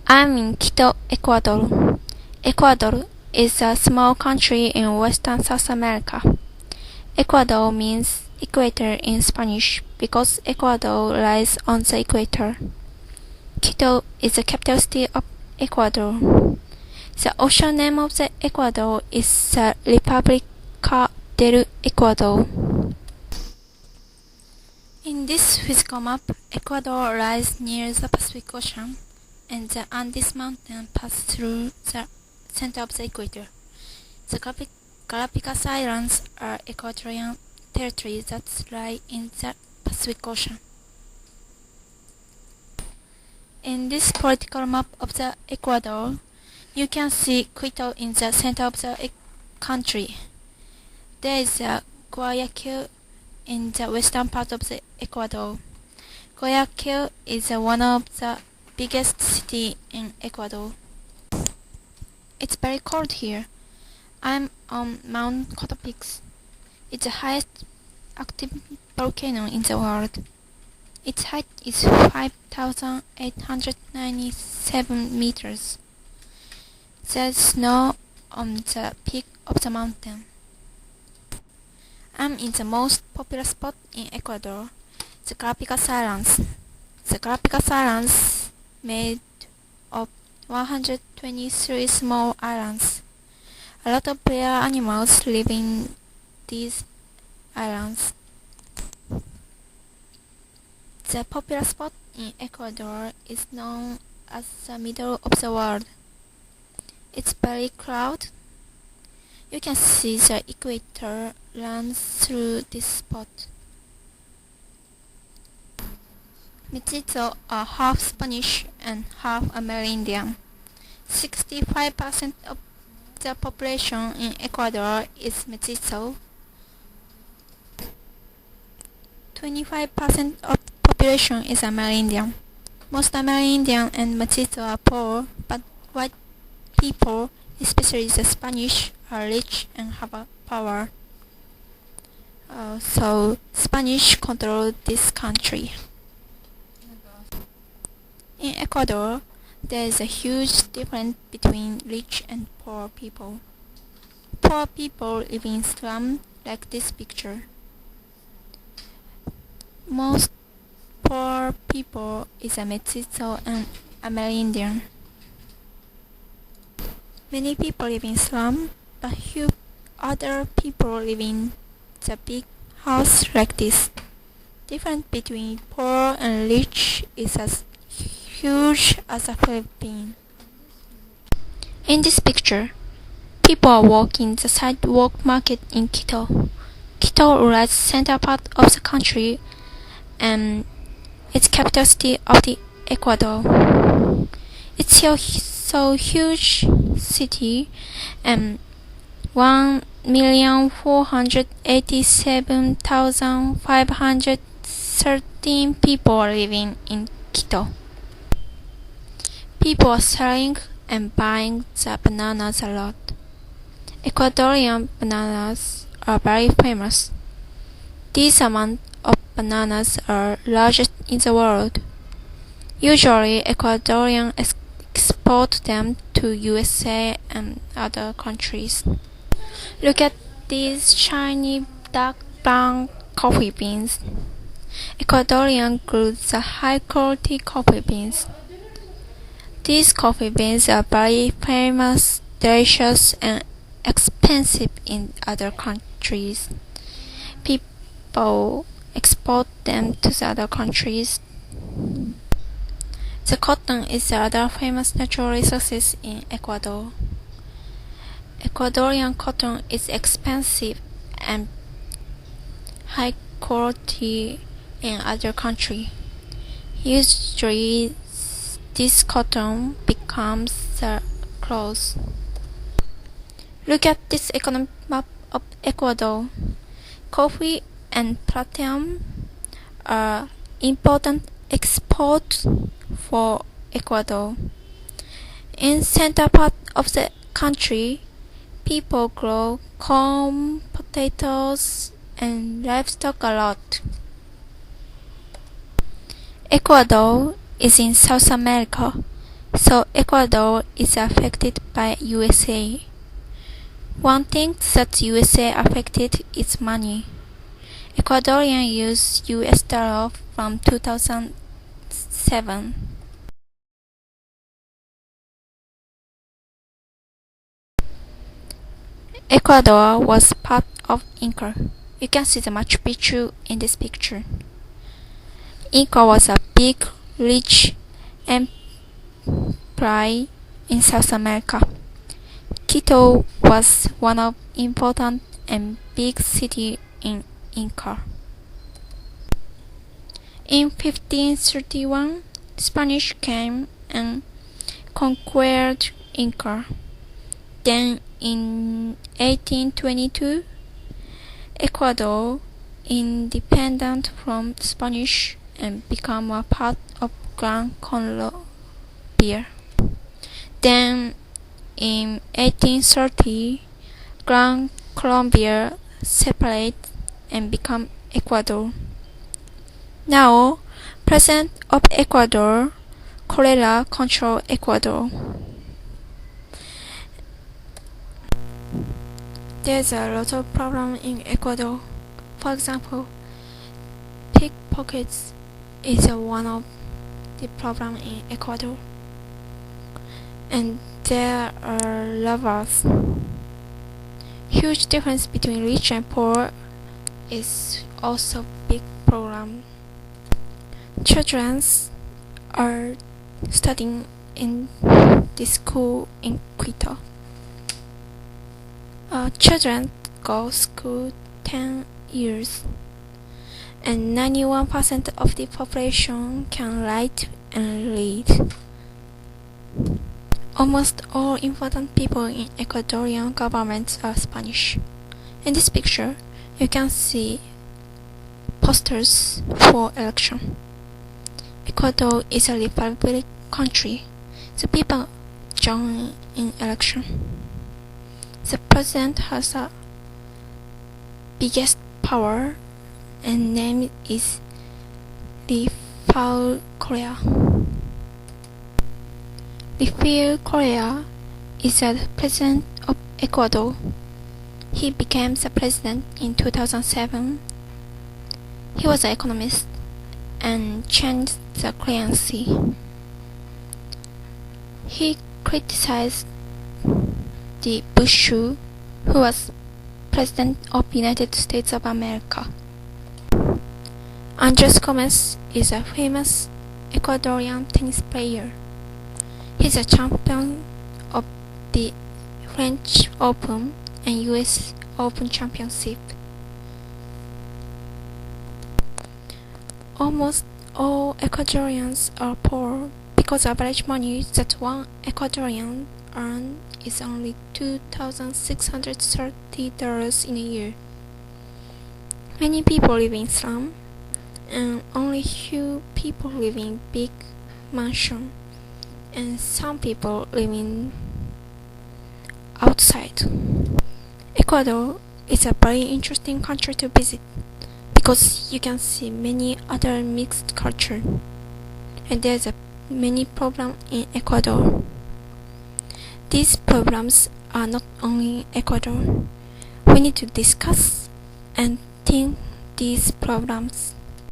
I'm in Quito, Ecuador. Ecuador is a small country in western South America. Ecuador means equator in Spanish because Ecuador lies on the equator. Quito is the capital city of Ecuador. The official name of the Ecuador is the República del Ecuador. In this physical map, Ecuador lies near the Pacific Ocean, and the Andes Mountains pass through the center of the equator. The Galapagos Islands are Ecuadorian territories that lie in the Pacific Ocean. In this political map of the Ecuador, you can see Quito in the center of the country. There is Guayaquil in the western part of the Ecuador. Guayaquil is one of the biggest cities in Ecuador. It's very cold here. I'm on Mount Cotopaxi. It's the highest active volcano in the world. Its height is 5,897 meters. There's snow on the peak of the mountain. I'm in the most popular spot in Ecuador, the Galapagos Islands. The Galapagos Islands made of 123 small islands. A lot of rare animals live in these islands. The popular spot in Ecuador is known as the middle of the world. It's very crowded. You can see the equator runs through this spot. Mestizos are half Spanish and half Amerindian. 65% of the population in Ecuador is Mestizo. 25% of population is Amerindian. Most Amerindian and Mestizo are poor, but white people, especially the Spanish, are rich and have power. So Spanish control this country. In Ecuador, there is a huge difference between rich and poor people. Poor people live in slums like this picture. Most poor people is a Mestizo and Amerindian. Many people live in slums, but few other people live in the big house like this. Difference between poor and rich is as huge as a Philippines. In this picture, people are walking the sidewalk market in Quito. Quito lies center part of the country and its capital city of the Ecuador. It's so huge city and 1,487,513 people are living in Quito. People are selling and buying the bananas a lot. Ecuadorian bananas are very famous. These amount of bananas are largest in the world. Usually, Ecuadorians export them to USA and other countries. Look at these shiny dark brown coffee beans. Ecuadorians grow the high quality coffee beans. These coffee beans are very famous, delicious, and expensive in other countries. People export them to the other countries. The cotton is the other famous natural resources in Ecuador. Ecuadorian cotton is expensive and high quality in other countries. Usually, this cotton becomes the clothes. Look at this economic map of Ecuador. Coffee and platinum are important exports for Ecuador. In center part of the country, people grow corn, potatoes, and livestock a lot. Ecuador is in South America. So Ecuador is affected by USA. One thing that USA affected is money. Ecuadorians use US dollar from 2007. Ecuador was part of Inca. You can see the Machu Picchu in this picture. Inca was a big, rich empire in South America. Quito was one of important and big city in Inca. In 1531, Spanish came and conquered Inca. Then in 1822, Ecuador independent from Spanish and became a part of Gran Colombia. Then in 1830, Gran Colombia separated and became Ecuador. Now, President of Ecuador, Correa control Ecuador. There's a lot of problem in Ecuador. For example, pickpockets is one of the problem in Ecuador. And there are lovers. Huge difference between rich and poor is also big problem. Children are studying in the school in Quito. Children go school 10 years, and 91% of the population can write and read. Almost all important people in Ecuadorian government are Spanish. In this picture, you can see posters for election. Ecuador is a republic country, so people join in election. The president has the biggest power and name is Correa. Correa is the president of Ecuador. He became the president in 2007. He was an economist and changed the currency. He criticized the Bush, who was president of the United States of America. Andres Gomez is a famous Ecuadorian tennis player. He's a champion of the French Open and US Open Championship. Almost all Ecuadorians are poor because average money that one Ecuadorian earns is only $2,630 in a year. Many people live in slum, and only few people live in big mansion, and some people live in outside. Ecuador is a very interesting country to visit because you can see many other mixed culture, and there's many problems in Ecuador. These problems are not only in Ecuador. We need to discuss and think these problems.